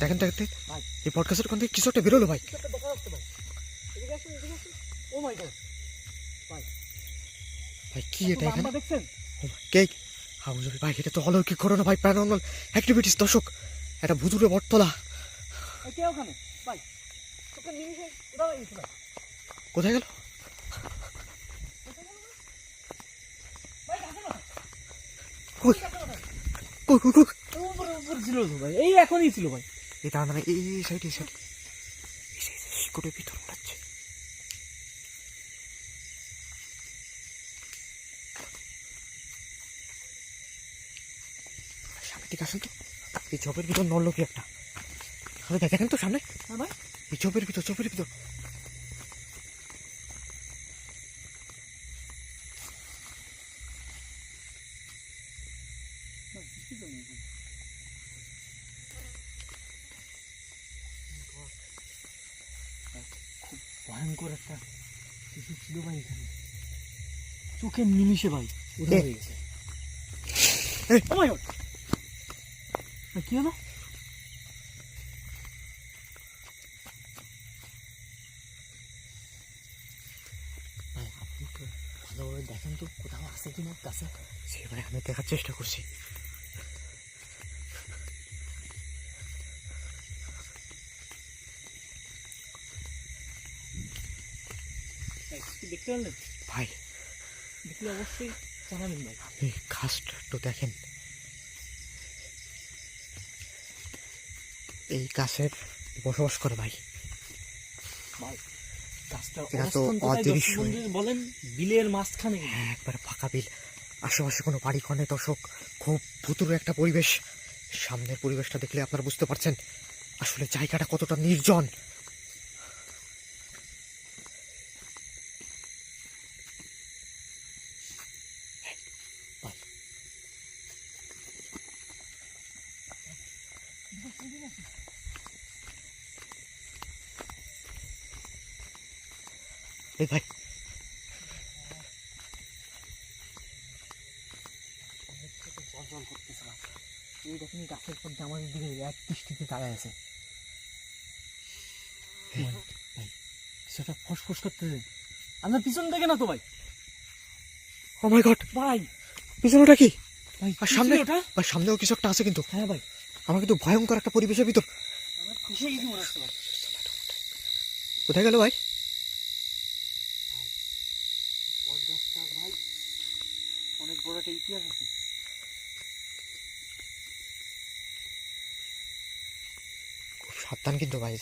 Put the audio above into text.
দেখেন দেখেন এই পডকাস্টের কোন থেকে কিছু একটা বেরোলো ভাই। ভাই কি এটা এখানে দেখছেন? কে হাউজুর ভাই? এটা তো অলৌকিক ঘটনা ভাই, প্যারানর্মাল অ্যাক্টিভিটিস। দর্শক, একটা ভুতুরে বটতলা। কে ওখানে ভাই? তোকে নিমিশে কোথাও গেছে ভাই? কোথায় গেল? কই কই কই কই? উপরে ছিল তো ভাই, এই এখনই ছিল ভাই। এই তার মানে এই সাইড এই সাইড শিকড়ের ভিতর উড়াচ্ছে। সামনে দিকে আসেন তো, এই ঝোপের ভিতর নড়লো কি একটা। দেখেন তো সামনে, হ্যাঁ ভাই, এই ঝোপের ভিতর খুব ভয়ঙ্কর একটা কিছু ছিল ভাই এখানে, চোখের নিমিষে ভাই উঠে হয়ে গেছে। ও মাই গড, কি হলো? ভালোভাবে দেখেন তো কোথাও আছে কিনা কাছে। সে ভাই আমি দেখার চেষ্টা করছি। দেখতে পারলেন ভাই? দেখলে অবশ্যই জানাবেন ভাই। আপনি ঘাসটা একটু দেখেন, এই গাছের বসবাস করে ভাই। এরা তো অদৃশ্য বলেন, বিলের মাঝখানে। হ্যাঁ, একবারে ফাঁকা বিল, আশেপাশে কোনো বাড়ি ঘর নেই। দর্শক, খুব ভুতুরে একটা পরিবেশ। সামনের পরিবেশটা দেখলে আপনারা বুঝতে পারছেন আসলে জায়গাটা কতটা নির্জন। এই ভাই, জল করতেছে না, এই দেখেন গাছের মধ্যে আমাদের দিকে এক দৃষ্টিতে তাকায় আছে ভাই। সেটা ফসফস করতেছে, আপনার পিছন দেখে না তো ভাই? ও মাই গড ভাই, পিছনেটা কি ভাই আর সামনে? ওটা ভাই সামনেও কিছু একটা আছে কিন্তু। হ্যাঁ ভাই, আমার কিন্তু ভয়ঙ্কর একটা পরিবেশের ভিতর। আমার খুশি গেছি মনে হচ্ছে ভাই। কোথায় গেল ভাই? ভাই অনেক বড় একটা ইতিহাস আছে। খুব সাবধান কিন্তু ভাই।